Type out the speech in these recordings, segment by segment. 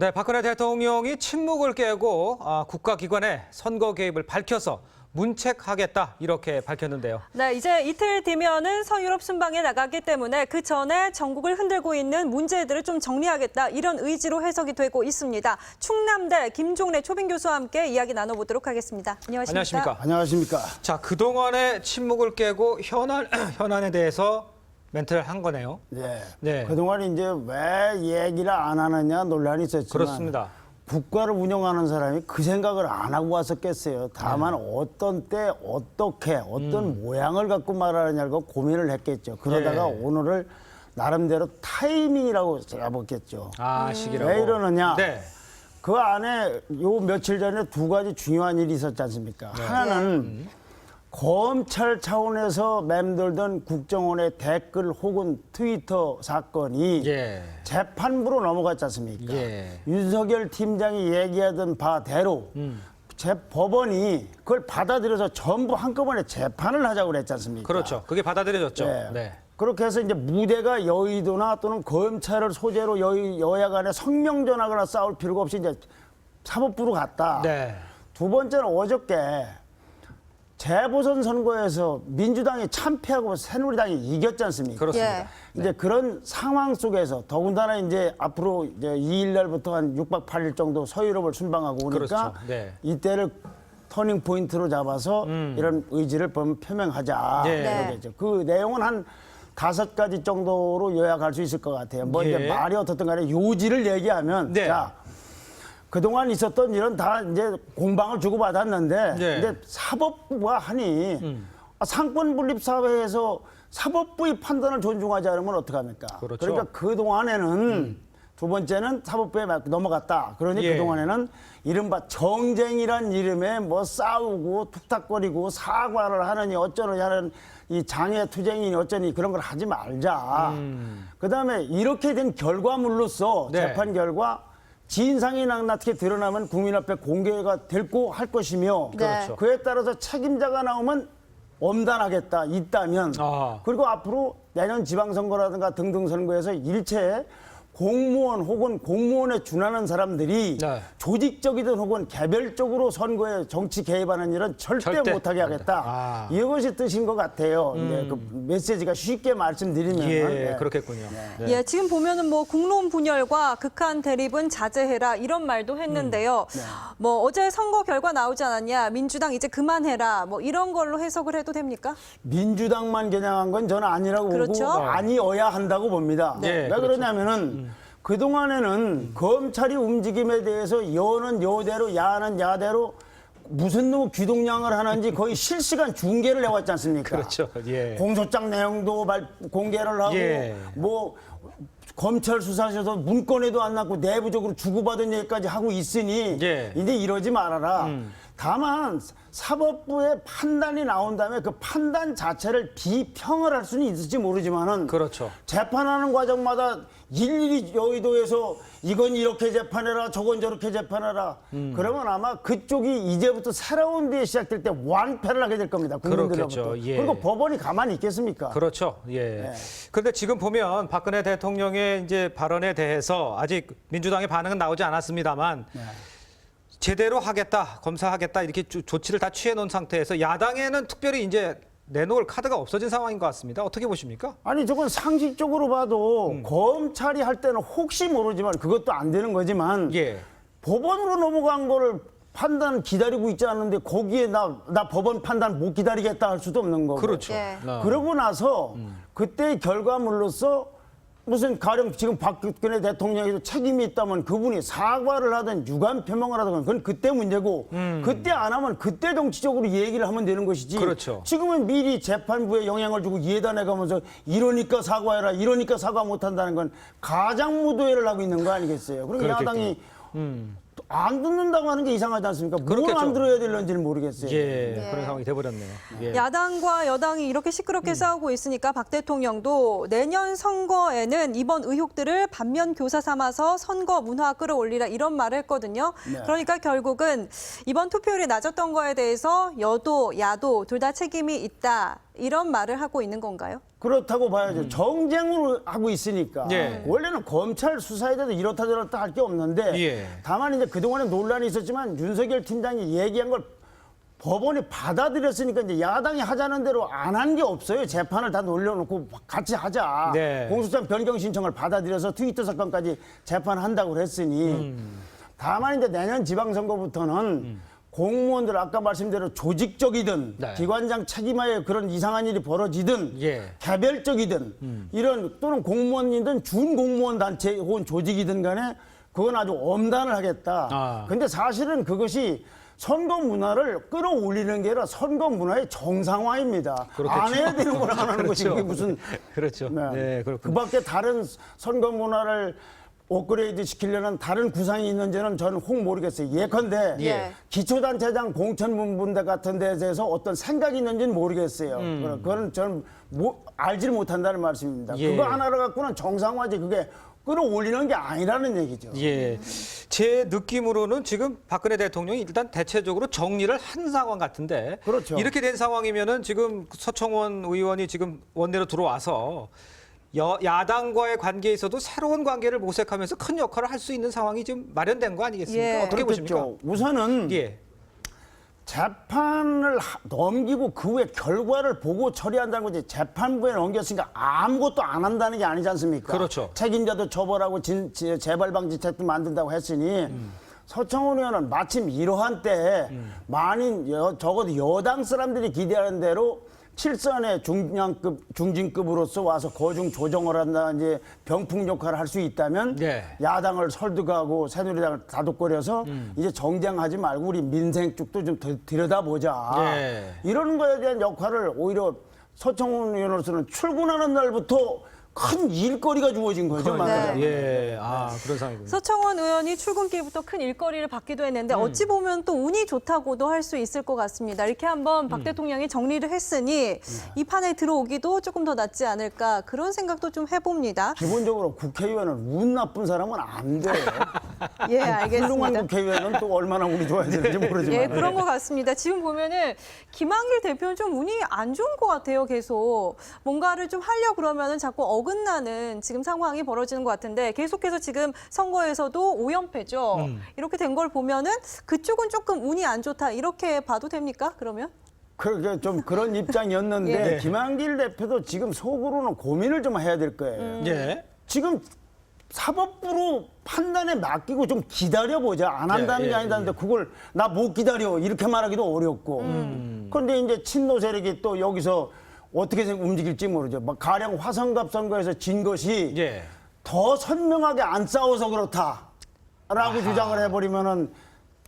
네, 박근혜 대통령이 침묵을 깨고 국가기관의 선거 개입을 밝혀서 문책하겠다 이렇게 밝혔는데요. 네, 이제 이틀 뒤면은 서유럽 순방에 나가기 때문에 그 전에 전국을 흔들고 있는 문제들을 좀 정리하겠다 이런 의지로 해석이 되고 있습니다. 충남대 김종래 초빙 교수와 함께 이야기 나눠보도록 하겠습니다. 안녕하십니까? 안녕하십니까? 자, 그동안의 침묵을 깨고 현안에 대해서 멘트를 한 거네요. 네. 그동안 이제 왜 얘기를 안 하느냐 논란이 있었지만 그렇습니다. 국가를 운영하는 사람이 그 생각을 안 하고 왔었겠어요. 다만 어떤 때 어떻게 어떤 모양을 갖고 말하느냐고 고민을 했겠죠. 그러다가 오늘을 나름대로 타이밍이라고 잡았겠죠. 시기라고. 왜 이러느냐? 네. 그 안에 요 며칠 전에 두 가지 중요한 일이 있었지 않습니까? 하나는 검찰 차원에서 맴돌던 국정원의 댓글 혹은 트위터 사건이 재판부로 넘어갔지 않습니까? 윤석열 팀장이 얘기하던 바대로 법원이 그걸 받아들여서 전부 한꺼번에 재판을 하자고 그랬지 않습니까? 그렇죠. 그게 받아들여졌죠. 네. 그렇게 해서 이제 무대가 여의도나 또는 검찰을 소재로 여야 간에 성명 전하거나 싸울 필요가 없이 이제 사법부로 갔다. 네. 두 번째는 어저께 재보선 선거에서 민주당이 참패하고 새누리당이 이겼지 않습니까? 그렇습니다. 이제 그런 상황 속에서 더군다나 이제 앞으로 이제 2일 날부터 한 6박 8일 정도 서유럽을 순방하고 오니까 이때를 터닝 포인트로 잡아서 이런 의지를 표명하자. 이러겠죠. 그 내용은 한 5가지 정도로 요약할 수 있을 것 같아요. 뭐 이제 말이 어떻든 간에 요지를 얘기하면 자. 그동안 있었던 일은 다 이제 공방을 주고받았는데 근데 사법부가 하니 상권 분립 사회에서 사법부의 판단을 존중하지 않으면 어떡합니까? 그렇죠. 그러니까 그동안에는 두 번째는 사법부에 넘어갔다. 그러니 그동안에는 이른바 정쟁이란 이름에 뭐 싸우고 툭탁거리고 사과를 하느니 어쩌느니 하는 이 장애 투쟁이니 어쩌니 그런 걸 하지 말자. 그다음에 이렇게 된 결과물로서 재판 결과 진상이 낱낱이 드러나면 국민 앞에 공개가 될고 할 것이며 그에 따라서 책임자가 나오면 엄단하겠다 있다면 그리고 앞으로 내년 지방선거라든가 등등 선거에서 일체에 공무원 혹은 공무원에 준하는 사람들이 조직적이든 혹은 개별적으로 선거에 정치 개입하는 일은 절대 못하게 하겠다. 이것이 뜻인 것 같아요. 그 메시지가 쉽게 말씀드리면. 그렇겠군요. 지금 보면은 뭐 국론 분열과 극한 대립은 자제해라 이런 말도 했는데요. 뭐 어제 선거 결과 나오지 않았냐, 민주당 이제 그만해라, 뭐 이런 걸로 해석을 해도 됩니까? 민주당만 겨냥한 건 저는 아니라고 보고 아니어야 한다고 봅니다. 왜 그러냐면은 그동안에는 검찰이 움직임에 대해서 여는 여대로 야는 야대로 무슨 놈의 귀동냥을 하는지 거의 실시간 중계를 해왔지 않습니까? 그렇죠. 공소장 내용도 공개를 하고 뭐 검찰 수사실에서 문건에도 안 났고 내부적으로 주고받은 얘기까지 하고 있으니 이제 이러지 말아라. 다만 사법부의 판단이 나온 다음에 그 판단 자체를 비평을 할 수는 있을지 모르지만은 재판하는 과정마다 일일이 여의도에서 이건 이렇게 재판해라 저건 저렇게 재판해라 그러면 아마 그쪽이 이제부터 새로운 데에 시작될 때 완패를 하게 될 겁니다. 국민들로부터. 그리고 법원이 가만히 있겠습니까? 그렇죠. 그런데 지금 보면 박근혜 대통령의 이제 발언에 대해서 아직 민주당의 반응은 나오지 않았습니다만 제대로 하겠다, 검사하겠다 이렇게 조치를 다 취해 놓은 상태에서 야당에는 특별히 이제 내놓을 카드가 없어진 상황인 것 같습니다. 어떻게 보십니까? 아니 저건 상식적으로 봐도 검찰이 할 때는 혹시 모르지만 그것도 안 되는 거지만 법원으로 넘어간 거를 판단 기다리고 있지 않은데 거기에 나 법원 판단 못 기다리겠다 할 수도 없는 거고. 그러고 나서 그때의 결과물로서 무슨 가령 지금 박근혜 대통령에도 책임이 있다면 그분이 사과를 하든 유감 표명을 하든 그건 그때 문제고 그때 안 하면 그때 정치적으로 얘기를 하면 되는 것이지 지금은 미리 재판부에 영향을 주고 예단해가면서 이러니까 사과해라 이러니까 사과 못한다는 건 가장무도회를 하고 있는 거 아니겠어요? 그러니까 야당이 안 듣는다고 하는 게 이상하지 않습니까? 뭘 안 들어야 될런지는 모르겠어요. 그런 상황이 돼버렸네요. 야당과 여당이 이렇게 시끄럽게 싸우고 있으니까 박 대통령도 내년 선거에는 이번 의혹들을 반면 교사 삼아서 선거 문화 끌어올리라 이런 말을 했거든요. 그러니까 결국은 이번 투표율이 낮았던 거에 대해서 여도, 야도 둘 다 책임이 있다 이런 말을 하고 있는 건가요? 그렇다고 봐야죠. 정쟁을 하고 있으니까. 예. 원래는 검찰 수사에 대해서 이렇다 저렇다 할 게 없는데 예. 다만 이제 그동안에 논란이 있었지만 윤석열 팀장이 얘기한 걸 법원이 받아들였으니까 이제 야당이 하자는 대로 안 한 게 없어요. 재판을 다 놀려놓고 같이 하자. 네. 공소장 변경 신청을 받아들여서 트위터 사건까지 재판한다고 그랬으니 다만 이제 내년 지방선거부터는 공무원들 아까 말씀대로 조직적이든 네. 기관장 책임하에 그런 이상한 일이 벌어지든 예. 개별적이든 이런 또는 공무원이든 준공무원 단체 혹은 조직이든 간에 그건 아주 엄단을 하겠다. 아. 근데 사실은 그것이 선거 문화를 끌어올리는 게 아니라 선거 문화의 정상화입니다. 그렇겠죠. 안 해야 되는 걸 안 하는 것이 그렇죠. 그게 무슨 그렇죠. 네, 그렇군요. 그밖에 다른 선거 문화를 업그레이드 시키려는 다른 구상이 있는지는 저는 혹 모르겠어요. 예컨대 예. 기초단체장 공천분분대 같은 데에 대해서 어떤 생각이 있는지는 모르겠어요. 그건 저는 알지를 못한다는 말씀입니다. 예. 그거 하나로 갖고는 정상화지 그게 끌어올리는 게 아니라는 얘기죠. 예. 제 느낌으로는 지금 박근혜 대통령이 일단 대체적으로 정리를 한 상황 같은데. 그렇죠. 이렇게 된 상황이면은 지금 서청원 의원이 지금 원내로 들어와서 야당과의 관계에서도 새로운 관계를 모색하면서 큰 역할을 할 수 있는 상황이 좀 마련된 거 아니겠습니까? 예. 어떻게 보십니까? 그렇겠죠. 우선은 예. 재판을 넘기고 그 후에 결과를 보고 처리한다는 거지 재판부에 넘겼으니까 아무것도 안 한다는 게 아니지 않습니까? 그렇죠. 책임자도 처벌하고 재발방지책도 만든다고 했으니 서청원 의원은 마침 이러한 때에 적어도 여당 사람들이 기대하는 대로 7선의 중진급으로서 와서 거중 조정을 한다 이제 병풍 역할을 할 수 있다면 네. 야당을 설득하고 새누리당을 다독거려서 이제 정쟁하지 말고 우리 민생 쪽도 좀 들여다보자. 네. 이런 거에 대한 역할을 오히려 서청원 의원으로서는 출근하는 날부터 큰 일거리가 주어진 거죠. 말하자면. 예. 아, 그런 상황이군요. 서청원 의원이 출근길부터 큰 일거리를 받기도 했는데 어찌 보면 또 운이 좋다고도 할 수 있을 것 같습니다. 이렇게 한번 박 대통령이 정리를 했으니 이 판에 들어오기도 조금 더 낫지 않을까 그런 생각도 좀 해봅니다. 기본적으로 국회의원은 운 나쁜 사람은 안 돼요. 예, 훌륭한 알겠습니다. 국회의원은 또 얼마나 운이 좋아야 되는지 모르지만. 예, 그런 것 같습니다. 지금 보면은 김한길 대표는 좀 운이 안 좋은 것 같아요. 계속 뭔가를 좀 하려 그러면은 자꾸 어긋나는 지금 상황이 벌어지는 것 같은데 계속해서 지금 선거에서도 5연패죠. 이렇게 된 걸 보면은 그쪽은 조금 운이 안 좋다 이렇게 봐도 됩니까? 그러면? 그렇게 좀 그런 입장이었는데 예. 김한길 대표도 지금 속으로는 고민을 좀 해야 될 거예요. 예. 지금 사법부로 판단에 맡기고 좀 기다려보자. 안 한다는 예, 게 아니다는데 그걸 나 못 기다려 이렇게 말하기도 어렵고. 그런데 이제 친노 세력이 또 여기서 어떻게 움직일지 모르죠. 막 가령 화성갑 선거에서 진 것이 예. 더 선명하게 안 싸워서 그렇다라고 주장을 해버리면은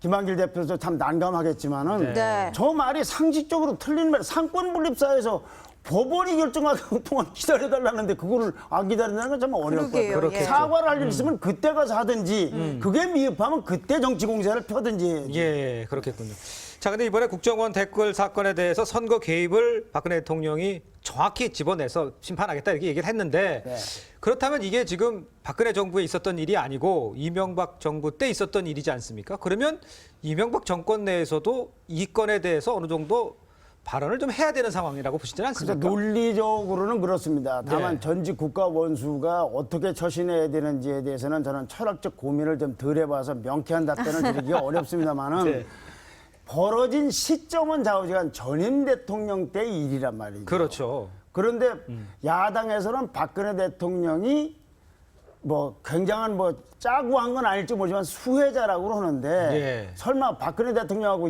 김한길 대표도 참 난감하겠지만은 네. 저 말이 상식적으로 틀린 말. 상권 분립 사회에서 법원이 결정하는 동안 기다려달라는데 그거를 안 기다린다는 건 참 어려울 그러게요. 거예요. 예. 사과를 할 일 있으면 그때 가서 하든지 그게 미흡하면 그때 정치 공세를 펴든지 해야지. 예, 그렇겠군요. 자, 근데 이번에 국정원 댓글 사건에 대해서 선거 개입을 박근혜 대통령이 정확히 집어내서 심판하겠다 이렇게 얘기를 했는데 네. 그렇다면 이게 지금 박근혜 정부에 있었던 일이 아니고 이명박 정부 때 있었던 일이지 않습니까? 그러면 이명박 정권 내에서도 이 건에 대해서 어느 정도 발언을 좀 해야 되는 상황이라고 보시지는 그래서 않습니까? 논리적으로는 그렇습니다. 다만 네. 전직 국가 원수가 어떻게 처신해야 되는지에 대해서는 저는 철학적 고민을 좀 덜 해봐서 명쾌한 답변을 드리기가 어렵습니다만은 네. 벌어진 시점은 좌우지간 전임 대통령 때 일이란 말이죠. 그렇죠. 그런데 야당에서는 박근혜 대통령이 뭐 굉장한 뭐 짜고 한 건 아닐지 모르지만 수혜자라고 하는데 예. 설마 박근혜 대통령하고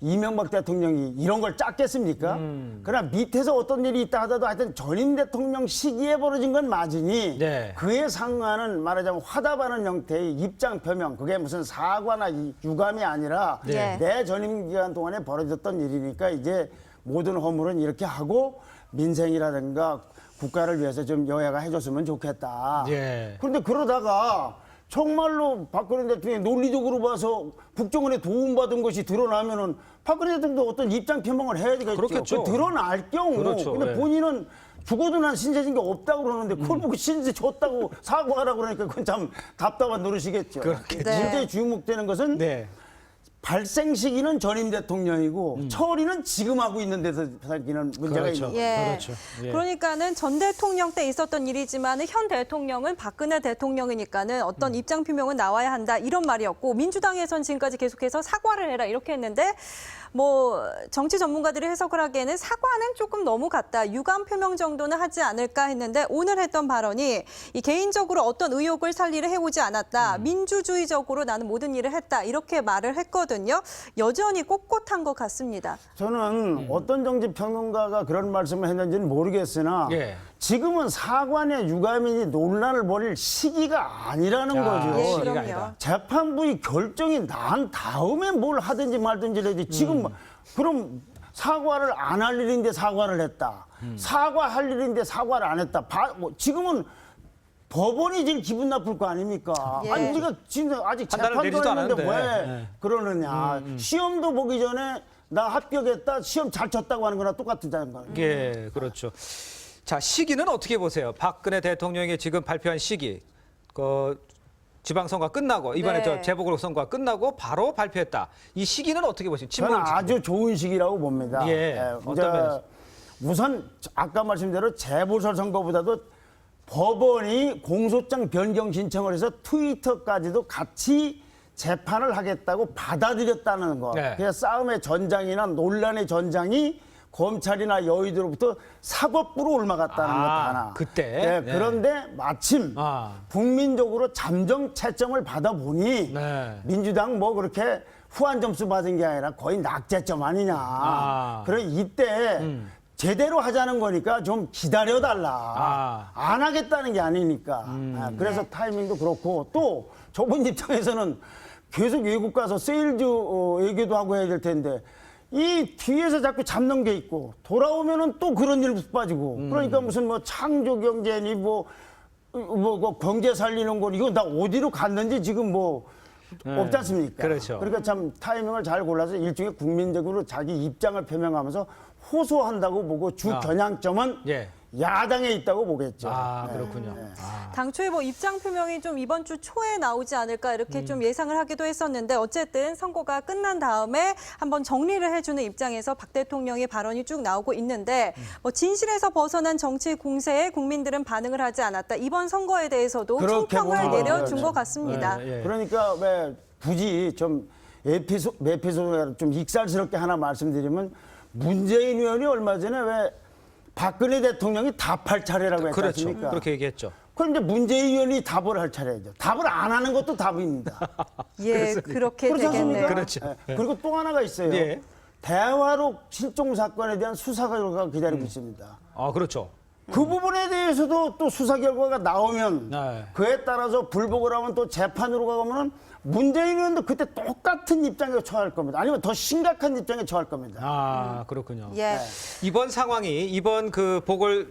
이명박 대통령이 이런 걸 짰겠습니까? 그러나 밑에서 어떤 일이 있다 하더라도 하여튼 전임 대통령 시기에 벌어진 건 맞으니 네. 그에 상응하는 말하자면 화답하는 형태의 입장 표명 그게 무슨 사과나 유감이 아니라 네. 내 전임 기간 동안에 벌어졌던 일이니까 이제 모든 허물은 이렇게 하고 민생이라든가 국가를 위해서 좀 여야가 해줬으면 좋겠다. 예. 그런데 그러다가 정말로 박근혜 대통령이 논리적으로 봐서 국정원에 도움받은 것이 드러나면은 박근혜 대통령도 어떤 입장 표명을 해야 되겠죠. 그렇겠죠. 그 드러날 경우. 그렇죠. 근데 예. 본인은 죽어도 난 신세진 게 없다고 그러는데 그걸 보고 신세 줬다고 사과하라고 그러니까 그건 참 답답한 노릇이겠죠. 그렇겠죠. 네. 문제의 주목되는 것은 네. 발생 시기는 전임 대통령이고 처리는 지금 하고 있는 데서 생기는 문제가 그렇죠. 있는 거예요. 예. 그렇죠. 예. 그러니까는 전 대통령 때 있었던 일이지만 현 대통령은 박근혜 대통령이니까는 어떤 입장 표명은 나와야 한다 이런 말이었고 민주당에선 지금까지 계속해서 사과를 해라 이렇게 했는데 뭐 정치 전문가들이 해석을 하기에는 사과는 조금 너무 같다. 유감 표명 정도는 하지 않을까 했는데 오늘 했던 발언이 이 개인적으로 어떤 의혹을 살리를 해오지 않았다. 민주주의적으로 나는 모든 일을 했다. 이렇게 말을 했거든요. 여전히 꼿꼿한 것 같습니다. 저는 어떤 정치 평론가가 그런 말씀을 했는지는 모르겠으나 예. 지금은 사관의 유감인이 논란을 벌일 시기가 아니라는 거죠. 예, 시기가 그럼요. 아니다. 재판부의 결정이 난 다음에 뭘 하든지 말든지 해야지. 지금 그럼 사과를 안 할 일인데 사과를 했다. 사과할 일인데 사과를 안 했다. 지금은 법원이 제일 기분 나쁠 거 아닙니까? 예. 아니 우리가 지금 아직 판단을 재판도 내리지도 했는데 왜 않았는데. 예. 그러느냐. 시험도 보기 전에 나 합격했다. 시험 잘 쳤다고 하는 거나 똑같다는 거예요. 예, 그렇죠. 자, 시기는 어떻게 보세요? 박근혜 대통령이 지금 발표한 시기, 지방선거 끝나고 이번에 네. 저 재보궐선거가 끝나고 바로 발표했다. 이 시기는 어떻게 보십니까? 저는 친문 아주 좋은 시기라고 봅니다. 예, 어떤 면에서? 우선 아까 말씀대로 재보궐 선거보다도 법원이 공소장 변경 신청을 해서 트위터까지도 같이 재판을 하겠다고 받아들였다는 거. 네. 그래서 싸움의 전장이나 논란의 전장이 검찰이나 여의도로부터 사법부로 올라갔다는 것 하나. 그때? 네, 네. 그런데 마침 국민적으로 잠정 채점을 받아보니 네. 민주당 뭐 그렇게 후한 점수 받은 게 아니라 거의 낙제점 아니냐. 그래 이때 제대로 하자는 거니까 좀 기다려달라. 안 하겠다는 게 아니니까. 그래서 타이밍도 그렇고 또 저분 입장에서는 계속 외국 가서 세일즈 얘기도 하고 해야 될 텐데 이 뒤에서 자꾸 잡는 게 있고 돌아오면은 또 그런 일 빠지고 그러니까 무슨 뭐 창조 경제니 뭐 경제 살리는 거 이거 나 어디로 갔는지 지금 뭐 없지 않습니까? 그렇죠. 그러니까 참 타이밍을 잘 골라서 일종의 국민적으로 자기 입장을 표명하면서 호소한다고 보고 주 겨냥점은 예. 야당에 있다고 보겠죠. 그렇군요. 당초에 뭐 입장 표명이 좀 이번 주 초에 나오지 않을까 이렇게 좀 예상을 하기도 했었는데 어쨌든 선거가 끝난 다음에 한번 정리를 해주는 입장에서 박 대통령의 발언이 쭉 나오고 있는데 뭐 진실에서 벗어난 정치 공세에 국민들은 반응을 하지 않았다. 이번 선거에 대해서도 그렇게 총평을 보면 내려준 네. 것 같습니다. 예. 그러니까 왜 굳이 좀 에피소드 좀 익살스럽게 하나 말씀드리면 문재인 의원이 얼마 전에 왜 박근혜 대통령이 답할 차례라고 했지 그렇죠. 않습니까? 그렇게 얘기했죠. 그럼 이제 문재인 의원이 답을 할 차례죠. 답을 안 하는 것도 답입니다. 예, 그렇게 그렇지 되겠네요. 않습니까? 그렇죠. 예. 그리고 또 하나가 있어요. 예. 대화록 실종 사건에 대한 수사 결과가 기다리고 있습니다. 그렇죠. 그 부분에 대해서도 또 수사 결과가 나오면 네. 그에 따라서 불복을 하면 또 재판으로 가면 문재인 의원도 그때 똑같은 입장에 처할 겁니다. 아니면 더 심각한 입장에 처할 겁니다. 그렇군요. 예. 이번 상황이 이번 그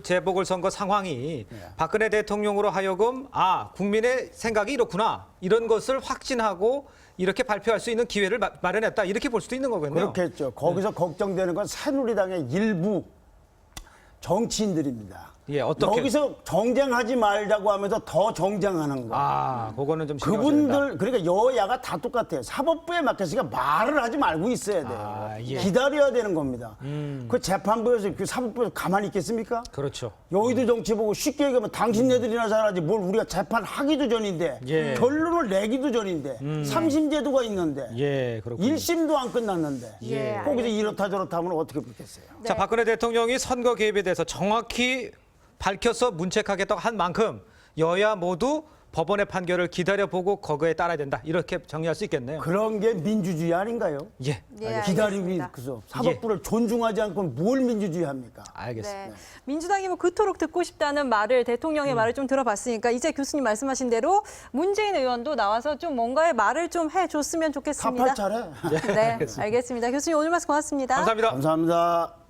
재보궐선거 상황이 박근혜 대통령으로 하여금 국민의 생각이 이렇구나 이런 것을 확신하고 이렇게 발표할 수 있는 기회를 마련했다 이렇게 볼 수도 있는 거겠네요. 그렇겠죠. 거기서 걱정되는 건 새누리당의 일부 정치인들입니다. 예, 어떻게? 여기서 정쟁하지 말자고 하면서 더 정쟁하는 거. 그거는 좀 신경 써야 된다. 그분들 그러니까 여야가 다 똑같아요. 사법부에 맡겼으니까 말을 하지 말고 있어야 돼요. 예. 기다려야 되는 겁니다. 그 재판부에서 그 사법부에서 가만히 있겠습니까? 그렇죠. 여의도 정치 보고 쉽게 얘기하면 당신네들이나 잘하지 뭘 우리가 재판하기도 전인데 예. 결론을 내기도 전인데 삼심제도가 있는데 예, 그렇군요. 1심도 안 끝났는데 예, 거기서 이렇다 저렇다 하면 어떻게 붙겠어요? 자, 박근혜 대통령이 선거 개입에 대해서 정확히 밝혀서 문책하겠다고 한 만큼 여야 모두 법원의 판결을 기다려보고 거기에 따라야 된다. 이렇게 정리할 수 있겠네요. 그런 게 민주주의 아닌가요? 예, 예, 기다리고 알겠습니다. 있어서 사법부를 존중하지 않고 뭘 민주주의 합니까? 알겠습니다. 네. 민주당이 뭐 그토록 듣고 싶다는 말을 대통령의 말을 좀 들어봤으니까 이제 교수님 말씀하신 대로 문재인 의원도 나와서 좀 뭔가의 말을 좀 해줬으면 좋겠습니다. 답할 차례. 네, 알겠습니다. 교수님 오늘 말씀 고맙습니다. 감사합니다. 감사합니다.